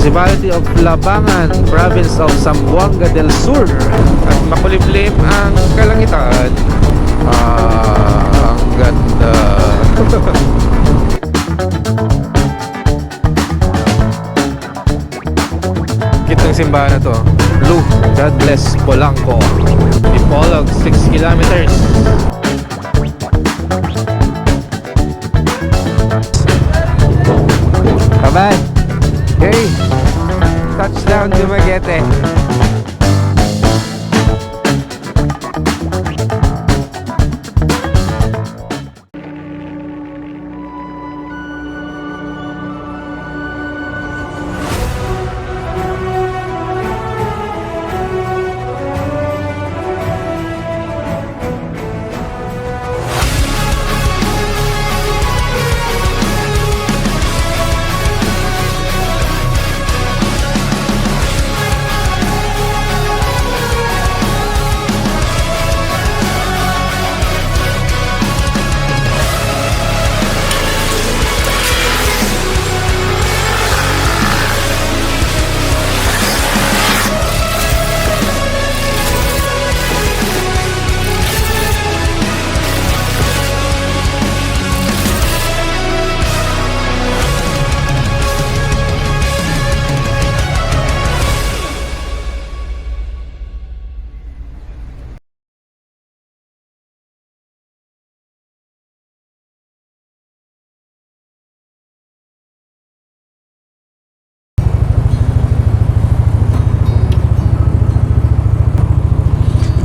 Municipality of Labangan, Province of Zamboanga del Sur. At makulimlim ang kalangitan. Ang ganda. Kitang simbahan na to. Blue, God bless Polanco. Dipolog, 6 kilometers. Bye-bye. Okay. Touchdown Dumaguete.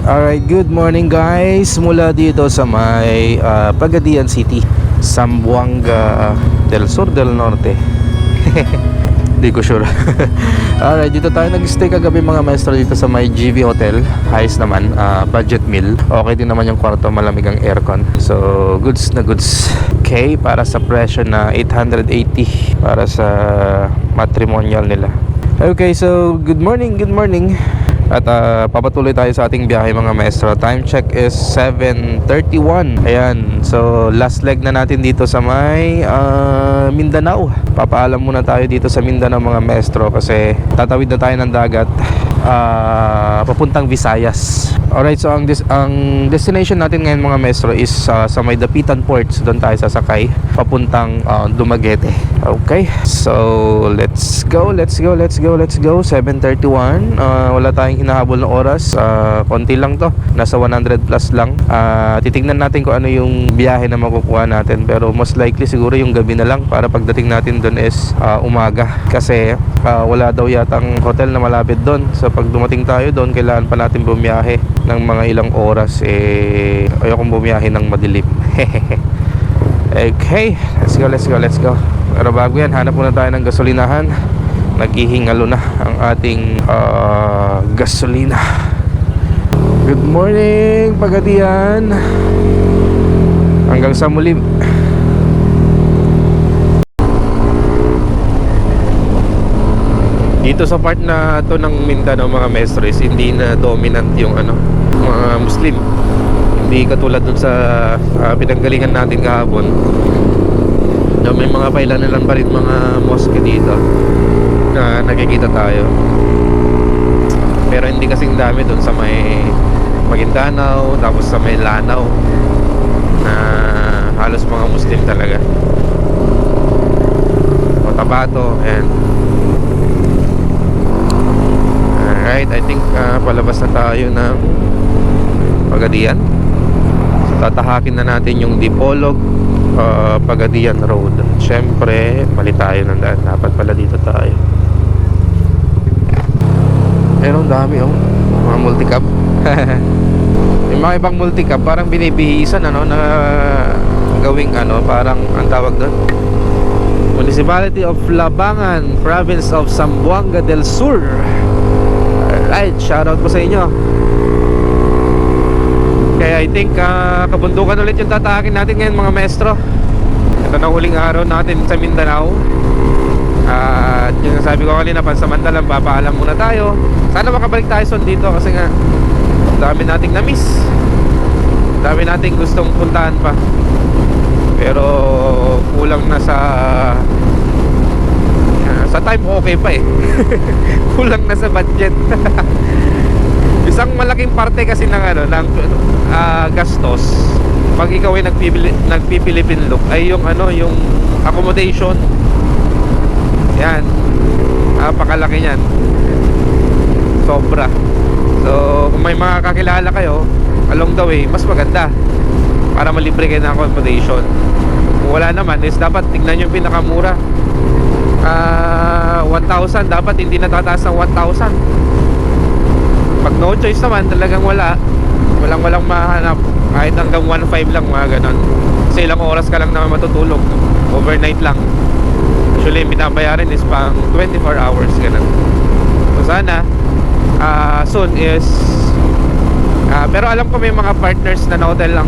Alright, good morning guys. Mula dito sa may Pagadian City, Zamboanga del Sur del Norte. Hindi ko sure. Alright, dito tayo nag-stay kagabi mga maestro dito sa may GV Hotel. Ayos naman, budget meal. Okay din naman yung kwarto, malamig ang aircon. So, goods na goods. Okay, para sa presyo na 880 para sa matrimonial nila. Okay, so good morning, good morning. At papatuloy tayo sa ating biyahe mga maestro. Time check is 7:31. Ayan, so last leg na natin dito sa may Mindanao. Papaalam muna tayo dito sa Mindanao mga maestro kasi tatawid na tayo ng dagat papuntang Visayas. Alright, so ang destination natin ngayon mga maestro is sa may Dapitan Ports. Doon tayo sasakay papuntang Dumaguete. Okay, so let's go. 7:31. Wala tayong hinahabol na oras. Konti lang to, nasa 100 plus lang. Titignan natin kung ano yung biyahe na makukuha natin, pero most likely siguro yung gabi na lang para pagdating natin doon is umaga kasi wala daw yatang hotel na malapit doon. So pag dumating tayo doon, kailangan pa natin bumiyahe ng mga ilang oras. Ayokong bumiyahe ng madilim. Okay, let's go. Pero bago yan, hanap muna tayo ng gasolinahan. Naghihingalo na ang ating gasolina. Good morning Pagadian. Hanggang sa muli. Dito sa part na to ng Mindanao mga maestro is hindi na dominant yung mga Muslim. Hindi katulad dun sa pinanggalingan natin kahapon. May mga pailan pa rin mga mosque dito na nakikita tayo, pero hindi kasing dami dun sa may Maguindanao, tapos sa may Lanao na halos mga Muslim talaga. Cotabato and alright, I think palabas na tayo ng Pagadian. So tatahakin na natin yung Dipolog Pagadian Road. Siyempre mali tayo ng daan, dapat pala dito tayo. Pero ang dami mga multicab. Yung mga ibang multicab parang binibihisan na gawing parang ang tawag doon, Municipality of Labangan, Province of Zamboanga del Sur. Alright, shoutout po sa inyo. Kaya I think kabundukan ulit yung tatahakin natin ngayon mga maestro. Ito na huling araw natin sa Mindanao. At yung sabi ko kanina, pansamantalang papaalam muna tayo. Sana makabalik tayo son dito kasi nga dami nating na-miss, dami nating gustong puntahan pa, pero kulang na sa time off. okay pa eh. Kulang na sa budget. Isang malaking parte kasi ng gastos pag ikaw ay nagpipilipin look ay yung yung accommodation. Yan. Napakalaki niyan. Sobra. So kung may mga kakilala kayo along the way, mas maganda para malibre kayo ng accommodation. Kung wala naman is dapat tignan yung pinakamura. 1,000 dapat hindi natataas ng 1,000. Pag no choice naman talagang walang mahanap, kahit hanggang 1,500 lang, mga ganon. Kasi ilang oras ka lang naman matutulog, overnight lang. Usually binabayaran is pang 24 hours ganun. So sana soon is pero alam ko may mga partners na hotel lang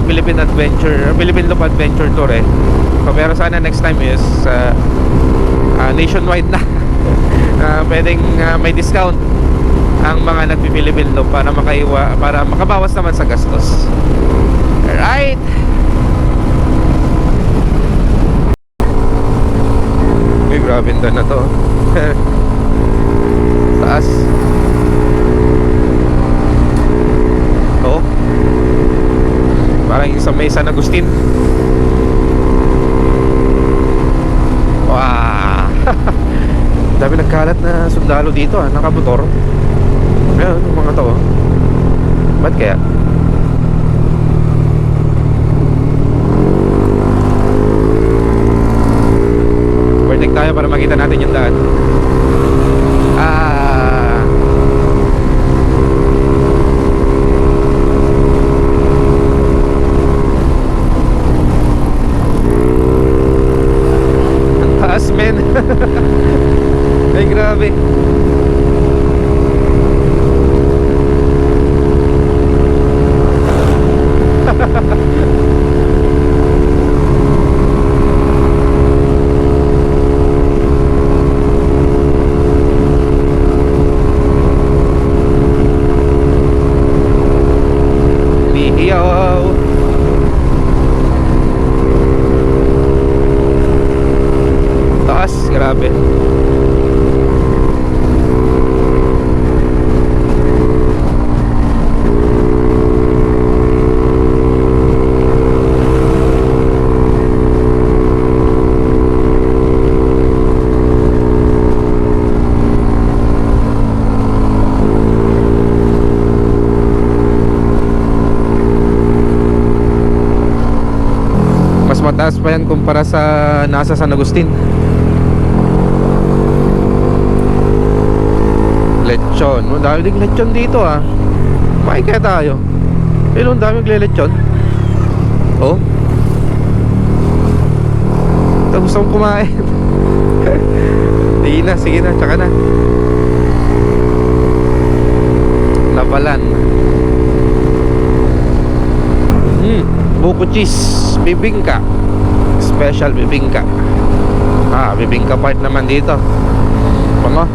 Philippine Loop Adventure Tour eh. So, pero sana next time is nationwide na. Pwedeng may discount ang mga nagpi-Philippine Loop para makabawas naman sa gastos. Alright. Uy, grabe na to. Taas. Oh. Parang yung sa may San Agustin. Wow. Dami nagkalat na sundalo dito nakamotor. Ayan, yung mga to. Ba't kaya? Overtake tayo para makita natin yung daan. Ang taas, men. Ay, grabe. Taas, grabe. Mas mataas pa yan kumpara sa nasa San Agustin. Lechon. Ang dami ding lechon dito Kumain kaya tayo. Ang dami magle-lechon. Oh. Ito, gusto kong kumain. Hindi na, sige na, tsaka na. Labalan. Buko cheese bibingka. Special bibingka. Bibingka part naman dito. Bango.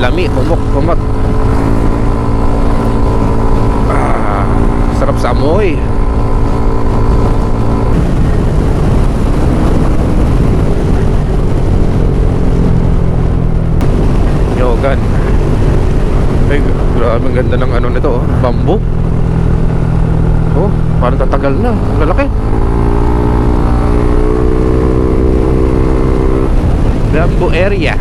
Lami, humok. Sarap sa amoy. Yogan. Ay, grabe, ang ganda ng nito bamboo. Oh, parang tatagal na. Lalaki. Bamboo area.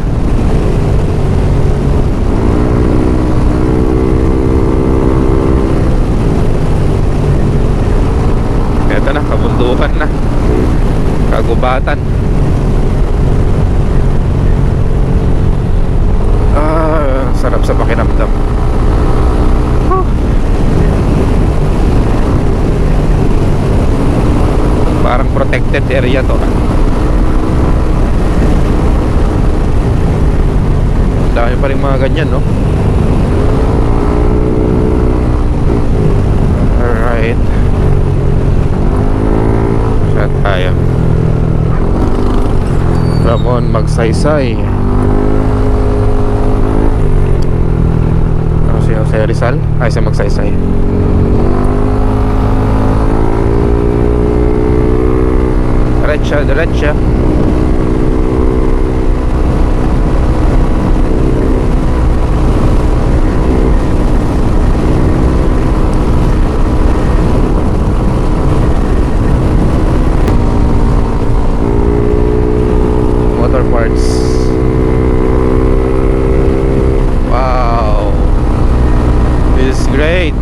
Eto na, kabundukan na. Kagubatan. Sarap sa pakiramdam. Parang protected area to. Dami pa rin mga ganyan, no? Alright. Saan tayo? Ramon Magsaysay. Si Rizal? Ay, si Magsaysay. Diretsa, diretsa. Motor parts. Wow. This is great.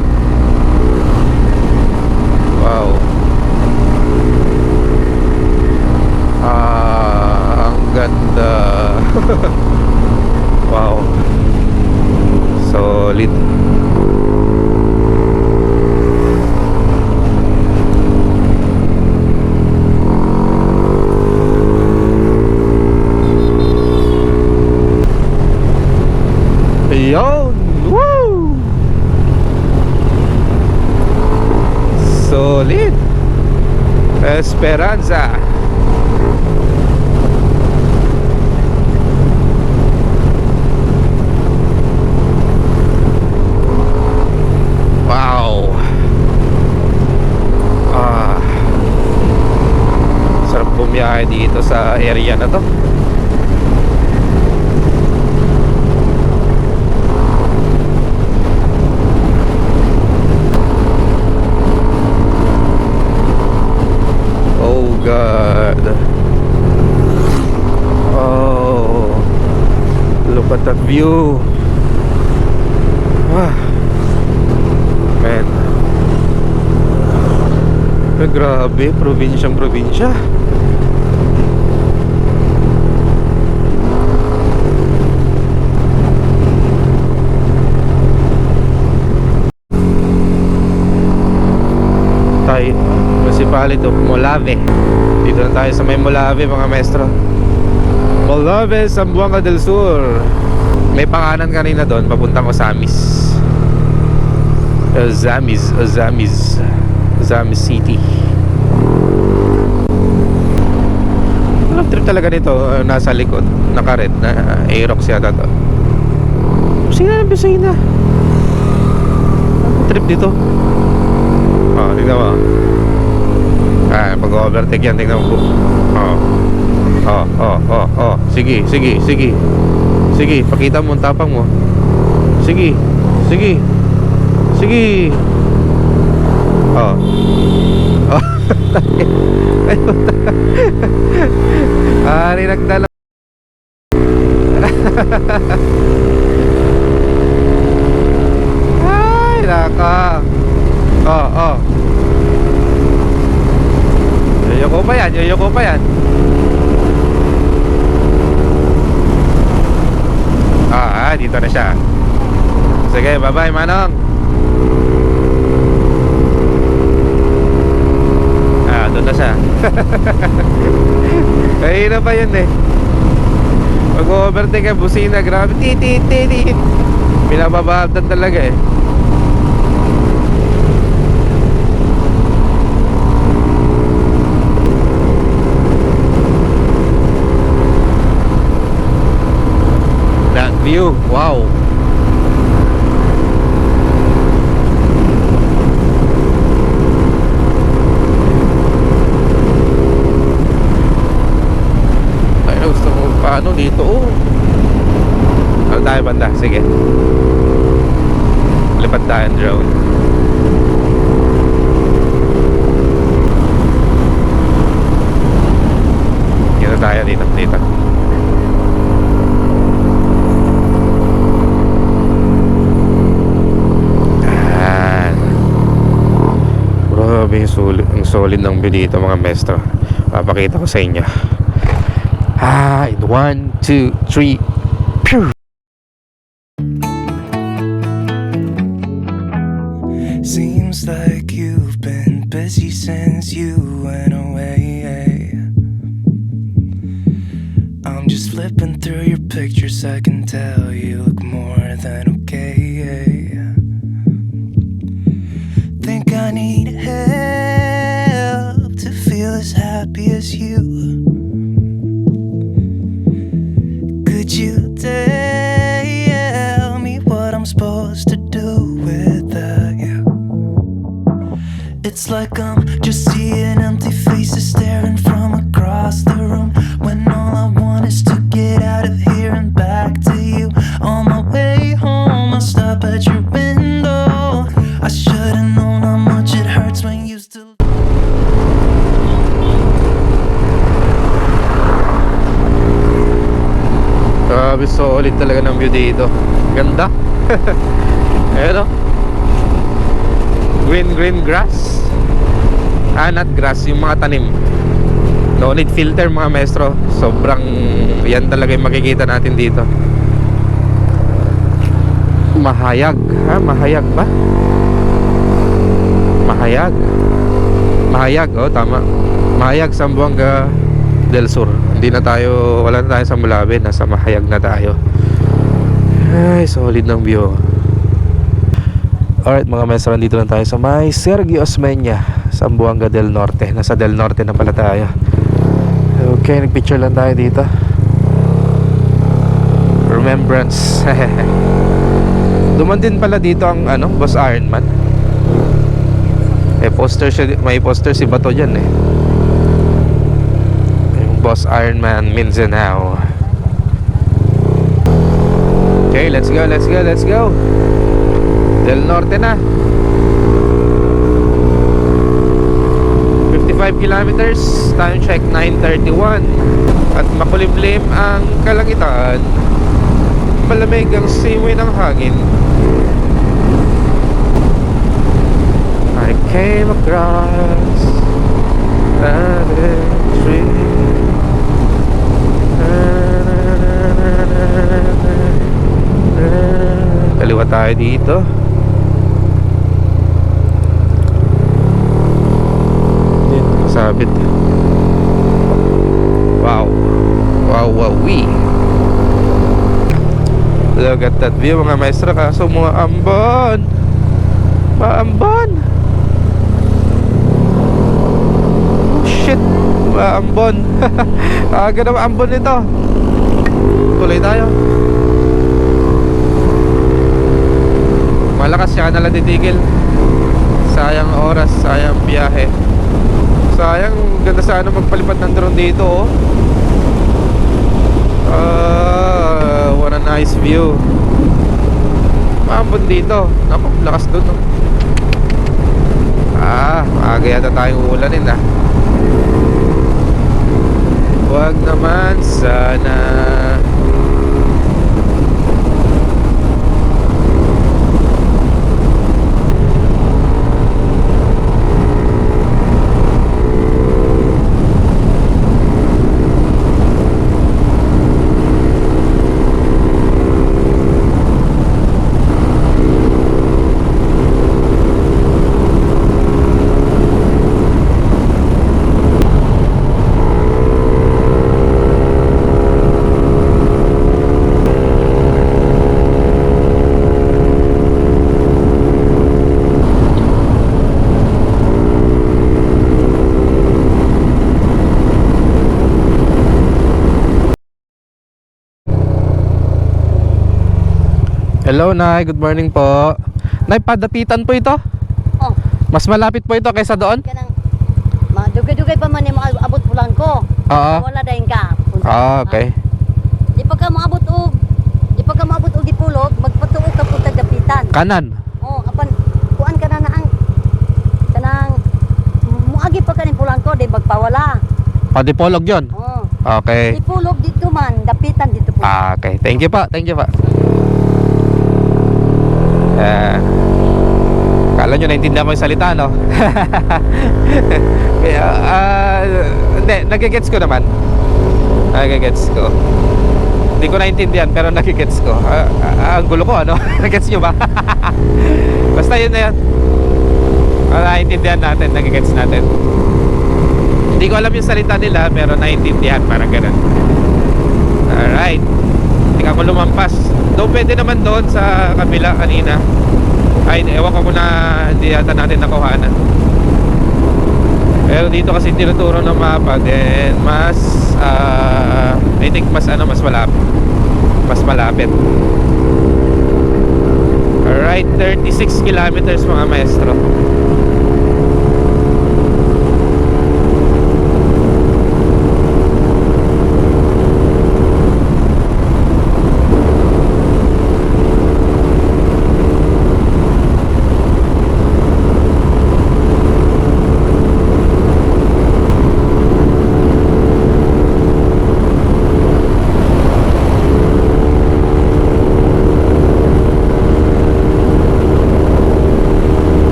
Wow. Ang ganda. Wow. Solid. Ayun. Woo! Solid. Esperanza. Wow. Sarap bumiyahe dito sa area na to. Oh God. Oh, look at that view. Man. Grabe, probinsyang probinsya. Tayo, Municipality of Molave. Dito na tayo sa may Molave, mga maestro. Molave, Zamboanga del Sur. May pangalan kanina doon, papuntang Osamis. Osamis City. Walang trip talaga nito. Nasa likod, naka-red na Aerox yata to. Busina ng busina. Trip dito. Tingnan mo. Pag-overtake yan, tingnan mo. Sige. Sige, pakita mo ang tapang mo. Sige. Nagdala. Ay, naka. Yayoko pa yan. Dito na siya. Sige, bye-bye, Manong. Doon na siya. Kahina pa yun eh. Mag-overtake ang busina, grabe. Titit. Pinababatan talaga eh. That view, wow. Gusto mo paano dito? Ano tayo banda? Sige, lipat tayo ang drone. Dito tayo, dito. Grabe, ang solid ng view dito, mga maestro. Papakita ko sa inyo. 1, 2, 3. Pew! Seems like you've been busy since you went away. I'm just flipping through your pictures, I can tell you look more than okay. Think I need help to feel as happy as you. Could you tell me what I'm supposed to do without you? It's like I'm just seeing empty faces staring from across Grabe, solid talaga ng view dito. Ganda. Ayan o. Green grass. Not grass, yung mga tanim. No need filter mga maestro. Sobrang, yan talaga yung makikita natin dito. Mahayag. Mahayag ba? Mahayag, oh tama. Mahayag, Zamboanga del Sur. Hindi na tayo, wala na tayo sa Mulabin. Nasa Mahayag na tayo. Ay, solid ng view. Alright mga maestro, nandito lang tayo sa may Sergio Osmeña, Zamboanga del Norte. Nasa del Norte na pala tayo. Okay, nagpicture lang tayo dito. Remembrance. Duman din pala dito ang Boss Ironman. Poster siya, may poster si Bato dyan yung Boss Ironman Mindanao. Okay, let's go. Del Norte na. 55 kilometers. Time check 9:31. At makulimlim ang kalangitan. Malamig ang simoy ng hangin. I came across a tree. Kaliwa tayo dito. Sabit. Wow. Wowee. Look at that view mga maestro. Kaso mga ambon. Maambon. Shit. Maambon. Aga na maambon nito. Tuloy tayo. Malakas siya nalang titigil. Sayang oras. Sayang biyahe. Sayang, ganda sana magpalipad ng drone dito what a nice view. Maambon dito. Naku, lakas doon maaga yata tayong ulanin Wag naman sana. Hello, Nay. Good morning po. Nay, padapitan po ito? Oh. Mas malapit po ito kaysa doon? Kanang madugay-dugay pa man yung abot pulang ko. Oo. Wala dayon ka. Okay. Di pa ka maabot og dipulog, magpatuog ka pud dapitan. Kanan. Oh, apan kuan ka na ang kanang muagi pa kaning pulang ko di magpawala. Padipolog yon. Oh. Okay. Dipulog dito man, dapitan dito po. Okay. Thank you pa. Kala nyo naintindihan mo yung salita, no? Kaya, hindi, nagigets ko naman. Nagigets ko. Hindi ko naintindihan, pero nagigets ko. Ang gulo ko, ano? Nagigets nyo ba? Basta yun na yun. Naiintindihan natin, nagigets natin. Hindi ko alam yung salita nila, pero naiintindihan, parang ganun. Alright. Tingnan ko lumampas. Doon pwede naman doon sa kabila kanina. Ay, ewan ko kung hindi yata natin nakuhanan. Pero dito kasi tinuturo ng mapa, then mas I think mas malapit. Mas malapit. Alright, 36 kilometers mga maestro.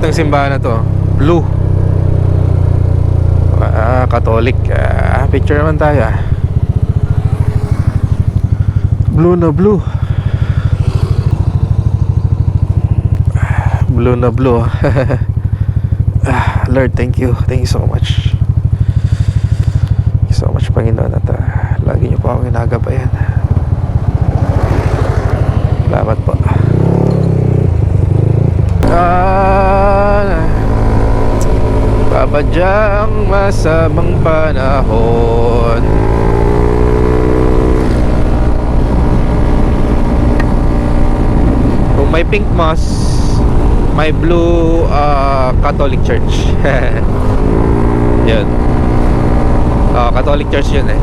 ng simbahan na to. Blue. Catholic. Picture naman tayo. Blue na blue. Blue na blue. Lord, thank you. Thank you so much. Thank you so much, Panginoon. At lagi niyo po akong ginagabayan. Salamat po. Babadyang masamang panahon. Kung may pink moss, may blue Catholic Church. Yun. Catholic Church yun eh.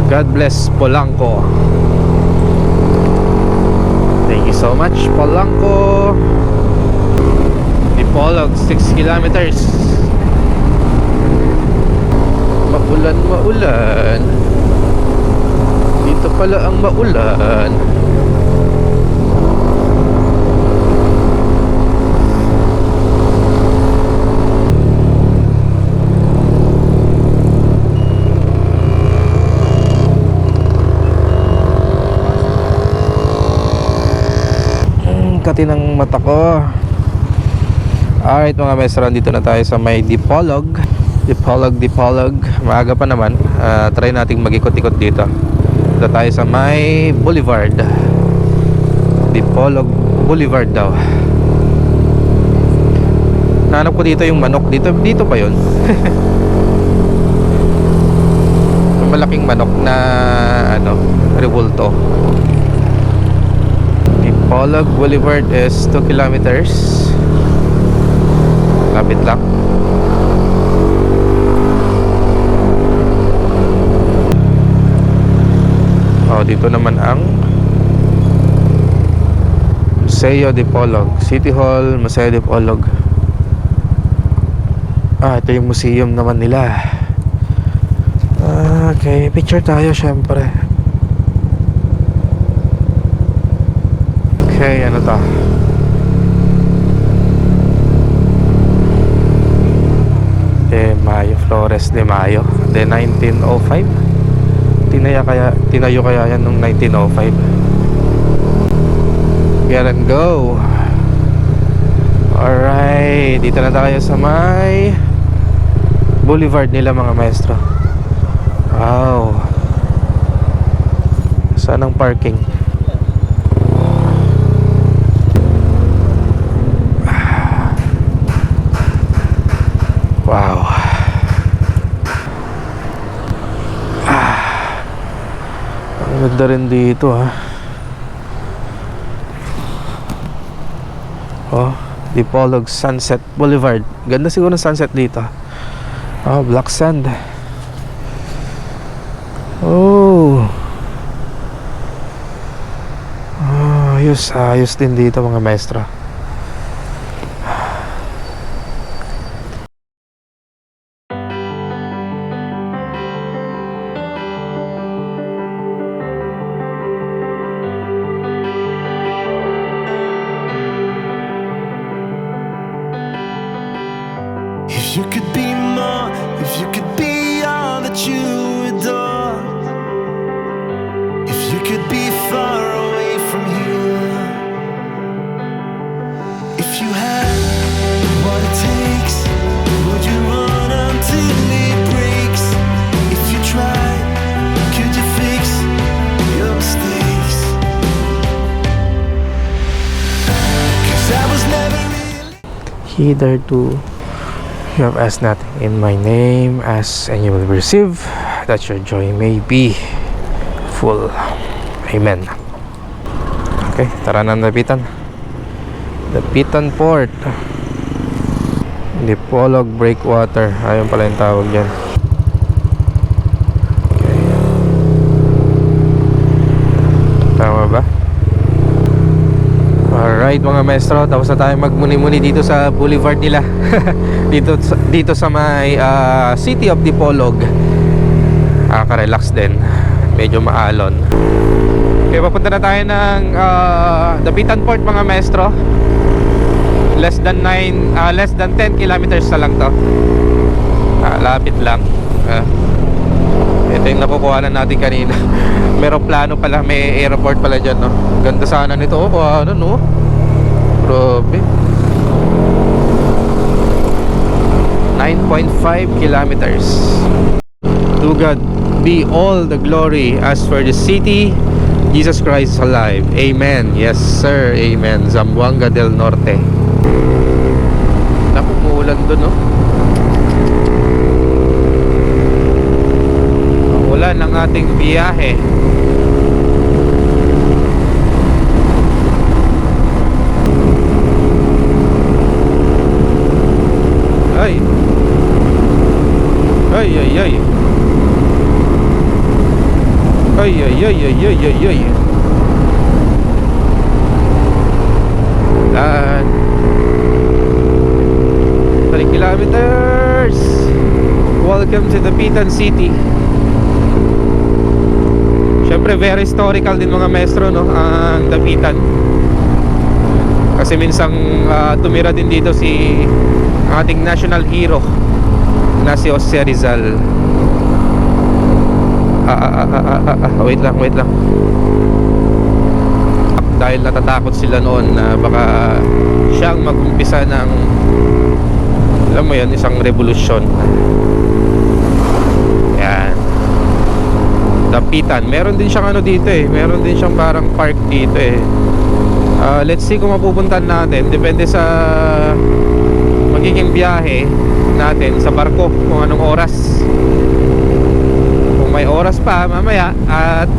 God bless Polanco. Thank you so much, Polanco. Dipolog, 6 kilometers. Maulan. Dito pala ang maulan. Kati ng mata ko. Alright mga maestro, dito na tayo sa may Dipolog. Dipolog. Maaga pa naman. Try nating mag-ikot-ikot dito. Dito tayo sa may Boulevard. Dipolog Boulevard daw. Nahanap ko dito yung manok. Dito pa yun. Yung malaking manok na rebulto. Dipolog Boulevard is 2 kilometers. Lapit lang. Dito naman ang Museo Dipolog. City Hall, Museo Dipolog. Ito yung museum naman nila. Okay, picture tayo syempre. Okay, ano to? De Mayo, Flores de Mayo. De 1905. Tinayo kaya yan nung 1905. Get and go. Alright, dito na tayo sa may Boulevard nila mga maestro. Wow. Saan ang parking? Wow. Ang ganda rin dito Dipolog Sunset Boulevard. Ganda siguro ng sunset dito. Black sand. Ayos din dito mga maestro. If you could be more, if you could be all that you adore, if you could be far away from here, if you had what it takes, would you run until it breaks? If you tried, could you fix your mistakes? 'Cause I was never really Hitherto you have asked nothing in my name, ask and you will receive, that your joy may be full. Amen. Okay, tara na Dapitan. Dapitan Port. Dipolog Breakwater. Ayun pala yung tawag dyan. Okay. Tama ba? Alright mga maestro, tapos na tayo magmuni-muni dito sa boulevard nila. dito sa may City of Dipolog. Nakaka-relax din. Medyo maalon. Okay, papunta na tayo ng Dapitan Port mga maestro. Less than 10 kilometers na lang to. Lapit lang. Ito yung nakukuha natin kanina. Merong plano pala, may airport pala dyan, no? Ganda sana nito, ano, no? Grabe. 9.5 kilometers. To God be all the glory. As for the city, Jesus Christ is alive. Amen. Yes sir, amen. Zamboanga del Norte. Naku, muulan dun, no? Ulan ang ating biyahe. Ay. Ay, ay, ay. Ay, ay, ay, ay, ay, ay, ay. Ulan. 3 kilometers. Welcome to Dapitan City. Siyempre very historical din mga maestro, no, ang Dapitan. Kasi minsang tumira din dito si ating national hero na si Jose Rizal. Wait lang. Dahil natatakot sila noon na baka siyang mag-umpisa ng, alam mo yan, isang revolusyon. Yan, Dapitan. Meron din siyang ano dito eh. Meron din siyang parang park dito eh. Let's see kung mapupuntahan natin. Depende sa magiging biyahe natin sa barko, kung anong oras. Kung may oras pa mamaya at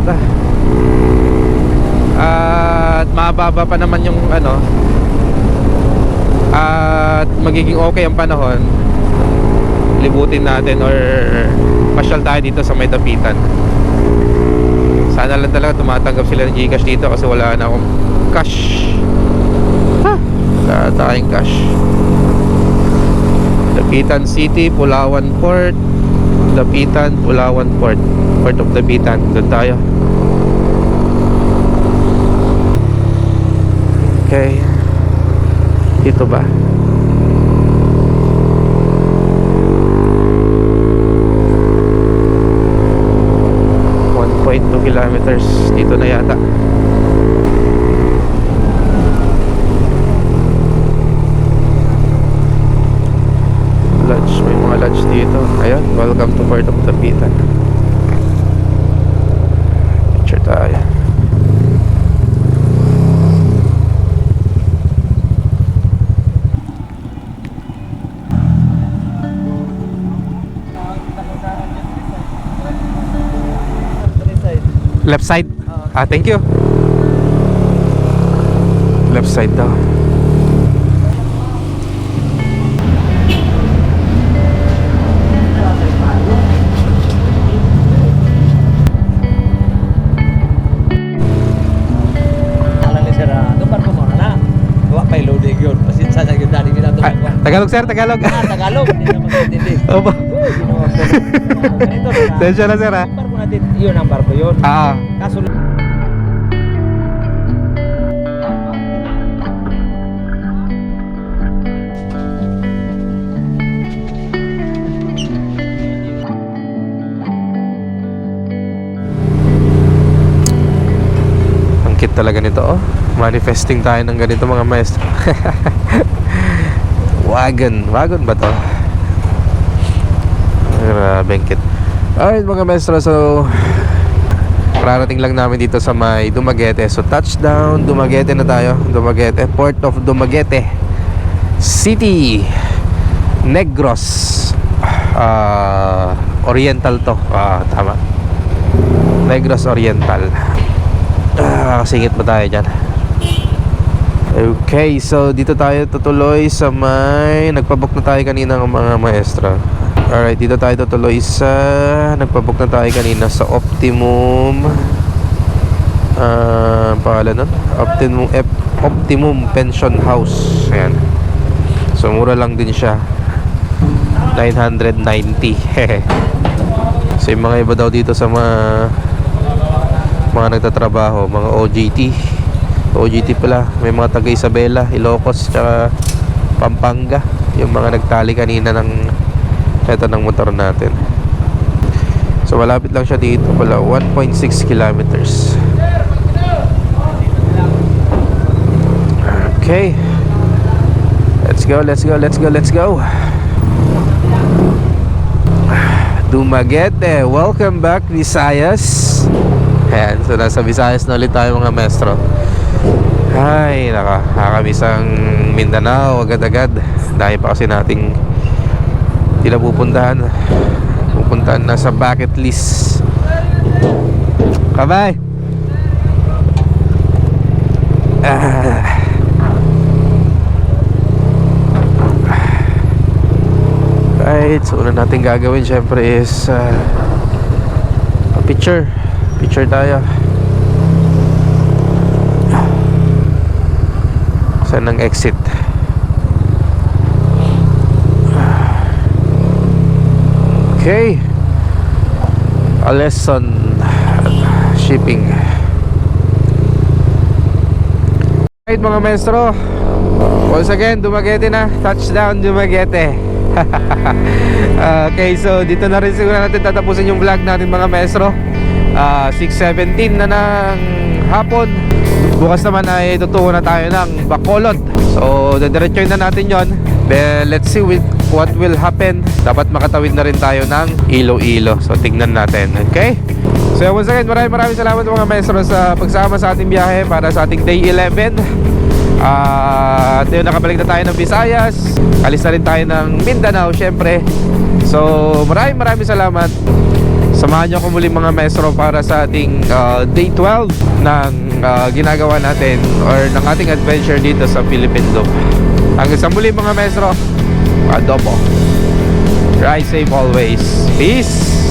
mababa pa naman yung ano, at magiging okay ang panahon, libutin natin or pasyal tayo dito sa may Dapitan. Sana lang talaga tumatanggap sila ng GCash dito kasi wala na akong cash. Wala tayong cash. Dapitan City, Pulawan Port. Dapitan, Pulawan Port. Port of Dapitan. Doon tayo. Okay. Dito ba? Kilometers dito na yata. Lodge, may mga lodge dito. Ayun, welcome to Port of Dapitan. Picture tayo. Left side? Thank you. Left side daw. Tagalog sir, Tagalog. Tagalog, hindi na magkaintindi. Opo. Ganito sir. Tensya na sir ha. Yung barko natin, yun ang barko yun. Kaso ang cute talaga nito, oh. Manifesting tayo ng ganito mga maestro. Wagon ba to? Grabe ang cute. Alright mga maestro, so kararating lang namin dito sa may Dumaguete. So touchdown, Dumaguete na tayo. Dumaguete, Port of Dumaguete City, Negros Oriental to. Tama, Negros Oriental. Kasingit ba tayo dyan? Okay, so dito tayo tutuloy sa may nagpabook na tayo kanina ng mga maestro. Alright, dito tayo tutuloy sa nagpabook na tayo kanina sa Optimum pangalan nun? Optimum Pension House. Ayan. So mura lang din siya, 990. So yung mga iba daw dito sa mga mga nagtatrabaho, mga OJT pala, may mga taga Isabela, Ilocos, tsaka Pampanga, yung mga nagtali kanina ng motor natin. So malapit lang siya dito pala, 1.6 kilometers. Okay, let's go. Dumaguete, welcome back Visayas. Ayan, so nasa Visayas na ulit tayo mga maestro. Ay, nakakamiss ang Mindanao agad-agad. Dahil pa kasi nating hindi na pupuntahan na sa bucket list. Bye-bye. Right, so una natin gagawin syempre is picture tayo. Saan ang exit? Okay, a lesson shipping. Right mga maestro, once again Dumaguete na, touchdown Dumaguete. Okay, so dito na rin siguro natin tatapusin yung vlog natin mga maestro. 6:17 na ng hapon. Bukas naman ay tutungo na tayo ng Bacolod. So dediretsoin na natin yon. Let's see what will happen. Dapat makatawid na rin tayo ng Iloilo. So tignan natin, okay? So once again, maraming salamat mga maestro sa pagsama sa ating biyahe para sa ating day 11. At yun, nakabalik na tayo ng Visayas. Alis na rin tayo ng Mindanao syempre. So maraming salamat. Samahan nyo ko muli mga maestro para sa ating day 12 ng ginagawa natin or ng ating adventure dito sa Philippine Loop. Hanggang sa muli mga maestro, adobo. Ride safe always. Peace.